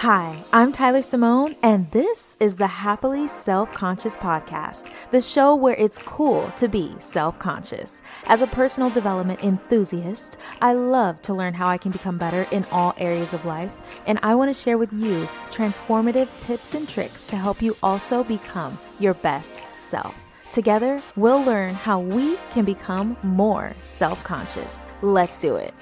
Hi, I'm Tyler Simone, and this is the Happily Self-Conscious podcast, the show where it's cool to be self-conscious. As a personal development enthusiast, I love to learn how I can become better in all areas of life, and I want to share with you transformative tips and tricks to help you also become your best self. Together, we'll learn how we can become more self-conscious. Let's do it.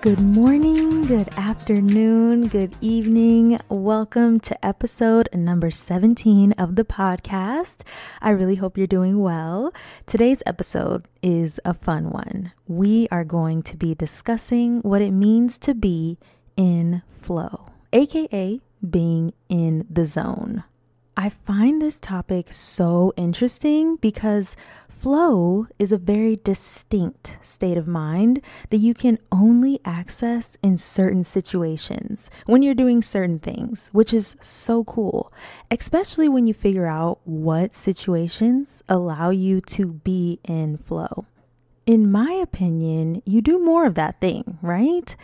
Good morning, good afternoon, good evening. Welcome to episode number 17 of the podcast. I really hope you're doing well. Today's episode is a fun one. We are going to be discussing what it means to be in flow, aka being in the zone. I find this topic so interesting because flow is a very distinct state of mind that you can only access in certain situations when you're doing certain things, which is so cool, especially when you figure out what situations allow you to be in flow. In my opinion, you do more of that thing, right?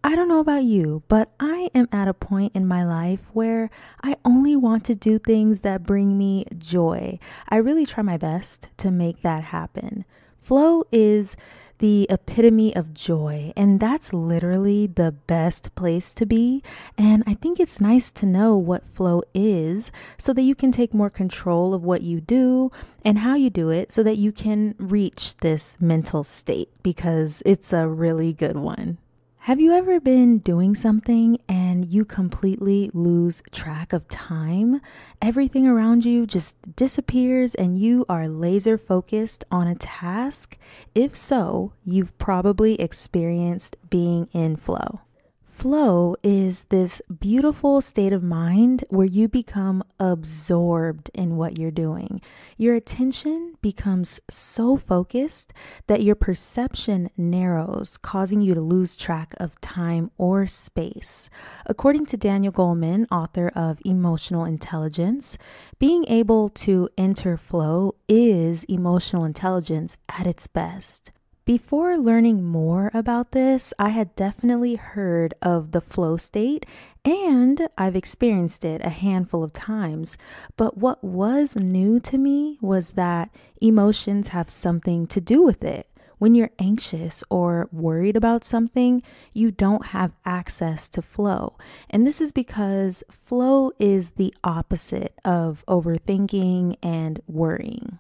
I don't know about you, but I am at a point in my life where I only want to do things that bring me joy. I really try my best to make that happen. Flow is the epitome of joy, and that's literally the best place to be. And I think it's nice to know what flow is so that you can take more control of what you do and how you do it so that you can reach this mental state, because it's a really good one. Have you ever been doing something and you completely lose track of time? Everything around you just disappears and you are laser focused on a task? If so, you've probably experienced being in flow. Flow is this beautiful state of mind where you become absorbed in what you're doing. Your attention becomes so focused that your perception narrows, causing you to lose track of time or space. According to Daniel Goleman, author of Emotional Intelligence, being able to enter flow is emotional intelligence at its best. Before learning more about this, I had definitely heard of the flow state and I've experienced it a handful of times. But what was new to me was that emotions have something to do with it. When you're anxious or worried about something, you don't have access to flow. And this is because flow is the opposite of overthinking and worrying.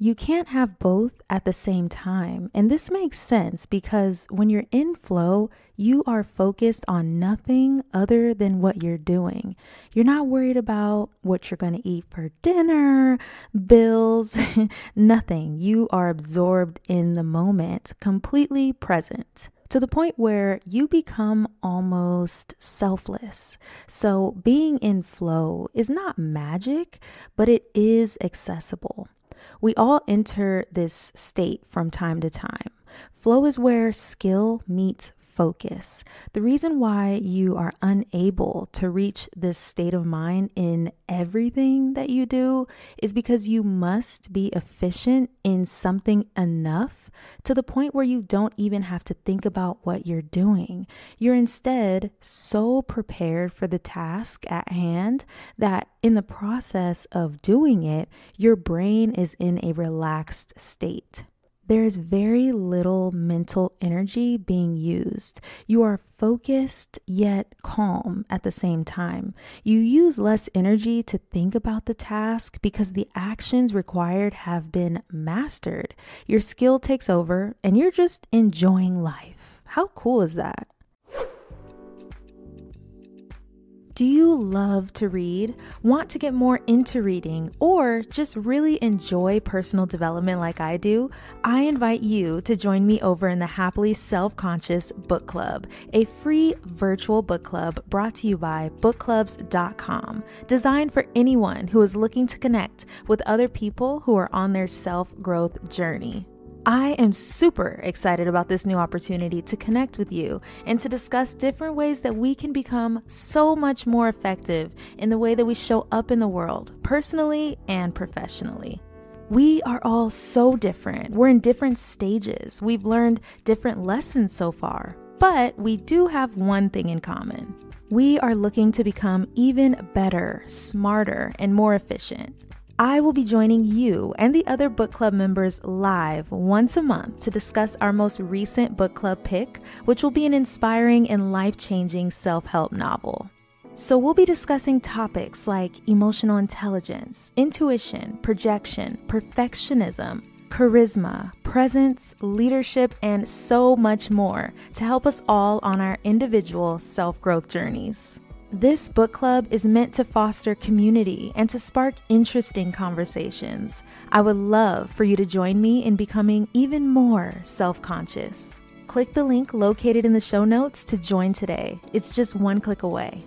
You can't have both at the same time. And this makes sense because when you're in flow, you are focused on nothing other than what you're doing. You're not worried about what you're going to eat for dinner, bills, nothing. You are absorbed in the moment, completely present, to the point where you become almost selfless. So being in flow is not magic, but it is accessible. We all enter this state from time to time. Flow is where skill meets focus. The reason why you are unable to reach this state of mind in everything that you do is because you must be efficient in something enough to the point where you don't even have to think about what you're doing. You're instead so prepared for the task at hand that in the process of doing it, your brain is in a relaxed state. There is very little mental energy being used. You are focused yet calm at the same time. You use less energy to think about the task because the actions required have been mastered. Your skill takes over and you're just enjoying life. How cool is that? Do you love to read, want to get more into reading, or just really enjoy personal development like I do? I invite you to join me over in the Happily Self-Conscious Book Club, a free virtual book club brought to you by bookclubs.com, designed for anyone who is looking to connect with other people who are on their self-growth journey. I am super excited about this new opportunity to connect with you and to discuss different ways that we can become so much more effective in the way that we show up in the world, personally and professionally. We are all so different. We're in different stages. We've learned different lessons so far, but we do have one thing in common. We are looking to become even better, smarter, and more efficient. I will be joining you and the other book club members live once a month to discuss our most recent book club pick, which will be an inspiring and life-changing self-help novel. So we'll be discussing topics like emotional intelligence, intuition, projection, perfectionism, charisma, presence, leadership, and so much more to help us all on our individual self-growth journeys. This book club is meant to foster community and to spark interesting conversations. I would love for you to join me in becoming even more self-conscious. Click the link located in the show notes to join today. It's just one click away.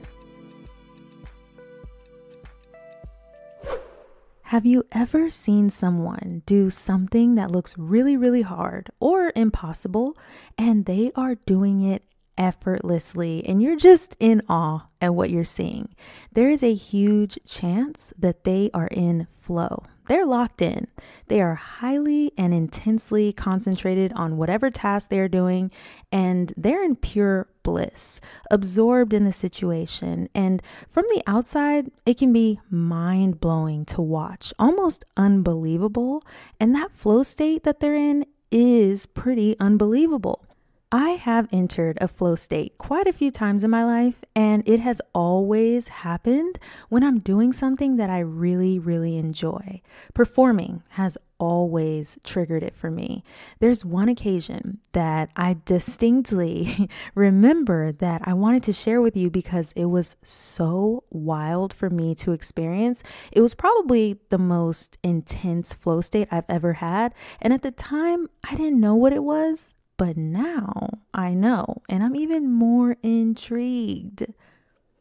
Have you ever seen someone do something that looks really, really hard or impossible, and they are doing it effortlessly, and you're just in awe at what you're seeing? There is a huge chance that they are in flow. They're locked in. They are highly and intensely concentrated on whatever task they're doing, and they're in pure bliss, absorbed in the situation. And from the outside, it can be mind-blowing to watch, almost unbelievable. And that flow state that they're in is pretty unbelievable. I have entered a flow state quite a few times in my life, and it has always happened when I'm doing something that I really, really enjoy. Performing has always triggered it for me. There's one occasion that I distinctly remember that I wanted to share with you because it was so wild for me to experience. It was probably the most intense flow state I've ever had, and at the time, I didn't know what it was. But now I know, and I'm even more intrigued.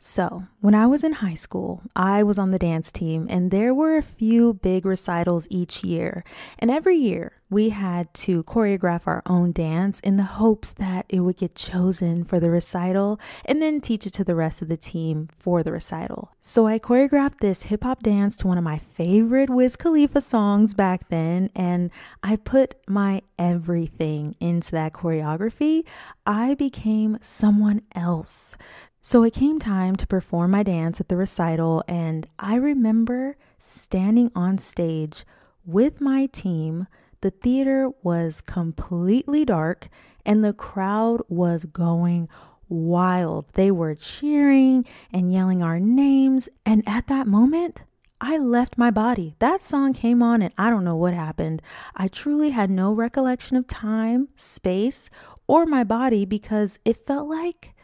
So when I was in high school, I was on the dance team, and there were a few big recitals each year. And every year we had to choreograph our own dance in the hopes that it would get chosen for the recital and then teach it to the rest of the team for the recital. So I choreographed this hip hop dance to one of my favorite Wiz Khalifa songs back then, and I put my everything into that choreography. I became someone else. So it came time to perform my dance at the recital, and I remember standing on stage with my team. The theater was completely dark, and the crowd was going wild. They were cheering and yelling our names, and at that moment, I left my body. That song came on, and I don't know what happened. I truly had no recollection of time, space, or my body because it felt like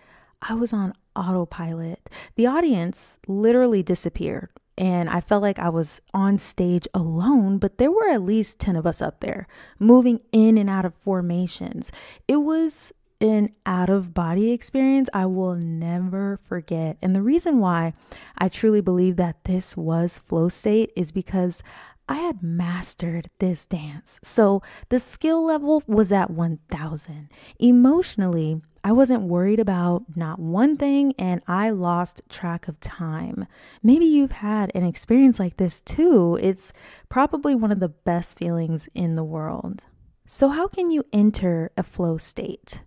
I was on autopilot. The audience literally disappeared, and I felt like I was on stage alone, but there were at least 10 of us up there moving in and out of formations. It was an out-of-body experience I will never forget. And the reason why I truly believe that this was flow state is because I had mastered this dance. So the skill level was at 1,000. Emotionally, I wasn't worried about not one thing, and I lost track of time. Maybe you've had an experience like this too. It's probably one of the best feelings in the world. So how can you enter a flow state?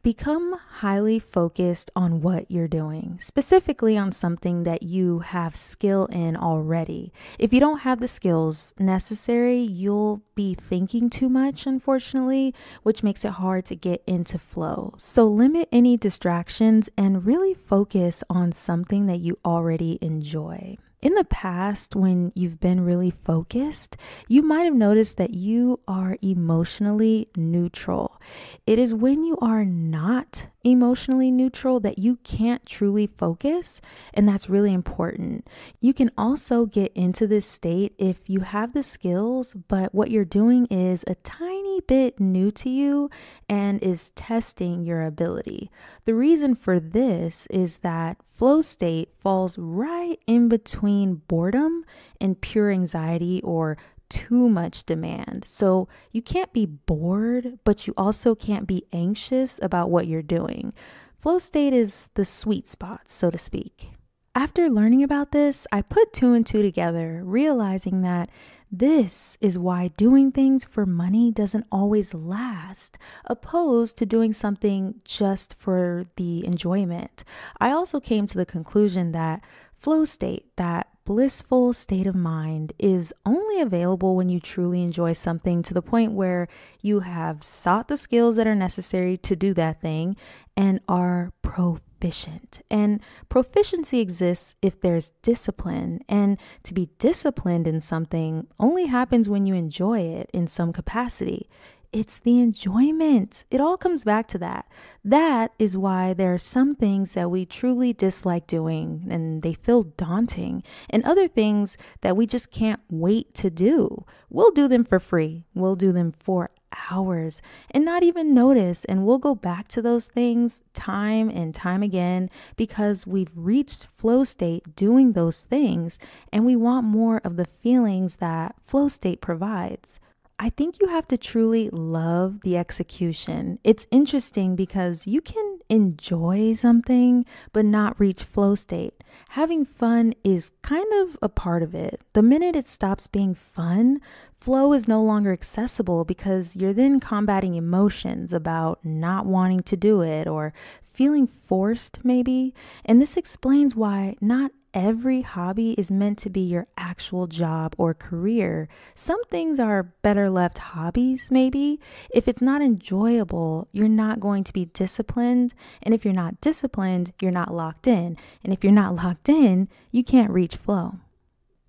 Become highly focused on what you're doing, specifically on something that you have skill in already. If you don't have the skills necessary, you'll be thinking too much, unfortunately, which makes it hard to get into flow. So limit any distractions and really focus on something that you already enjoy. In the past, when you've been really focused, you might have noticed that you are emotionally neutral. It is when you are not emotionally neutral that you can't truly focus, and that's really important. You can also get into this state if you have the skills, but what you're doing is a tiny bit new to you and is testing your ability. The reason for this is that flow state falls right in between boredom and pure anxiety or too much demand. So you can't be bored, but you also can't be anxious about what you're doing. Flow state is the sweet spot, so to speak. After learning about this, I put two and two together, realizing that this is why doing things for money doesn't always last, opposed to doing something just for the enjoyment. I also came to the conclusion that flow state, that blissful state of mind, is only available when you truly enjoy something to the point where you have sought the skills that are necessary to do that thing and are proficient. And proficiency exists if there's discipline. And to be disciplined in something only happens when you enjoy it in some capacity. It's the enjoyment. It all comes back to that. That is why there are some things that we truly dislike doing and they feel daunting, and other things that we just can't wait to do. We'll do them for free. We'll do them for hours and not even notice. And we'll go back to those things time and time again because we've reached flow state doing those things and we want more of the feelings that flow state provides. I think you have to truly love the execution. It's interesting because you can enjoy something but not reach flow state. Having fun is kind of a part of it. The minute it stops being fun, flow is no longer accessible because you're then combating emotions about not wanting to do it or feeling forced maybe. And this explains why not every hobby is meant to be your actual job or career. Some things are better left hobbies, maybe. If it's not enjoyable, you're not going to be disciplined. And if you're not disciplined, you're not locked in. And if you're not locked in, you can't reach flow.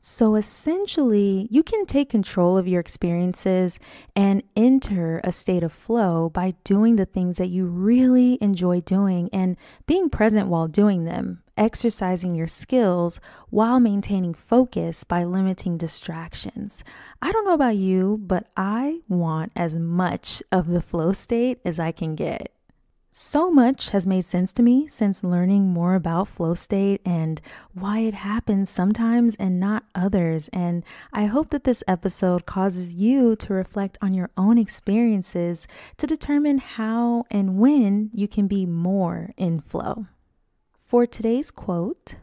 So essentially, you can take control of your experiences and enter a state of flow by doing the things that you really enjoy doing and being present while doing them, exercising your skills while maintaining focus by limiting distractions. I don't know about you, but I want as much of the flow state as I can get. So much has made sense to me since learning more about flow state and why it happens sometimes and not others. And I hope that this episode causes you to reflect on your own experiences to determine how and when you can be more in flow. For today's quote,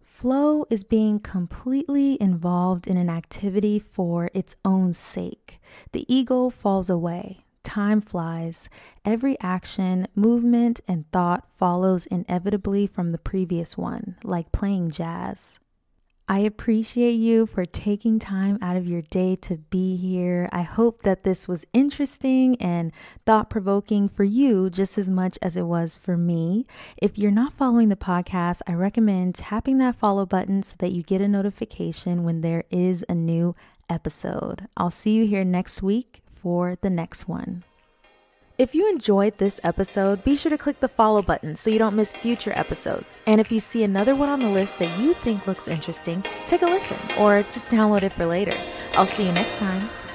flow is being completely involved in an activity for its own sake. The ego falls away. Time flies. Every action, movement, and thought follows inevitably from the previous one, like playing jazz. I appreciate you for taking time out of your day to be here. I hope that this was interesting and thought-provoking for you just as much as it was for me. If you're not following the podcast, I recommend tapping that follow button so that you get a notification when there is a new episode. I'll see you here next week for the next one. If you enjoyed this episode, be sure to click the follow button so you don't miss future episodes. And if you see another one on the list that you think looks interesting, take a listen or just download it for later. I'll see you next time.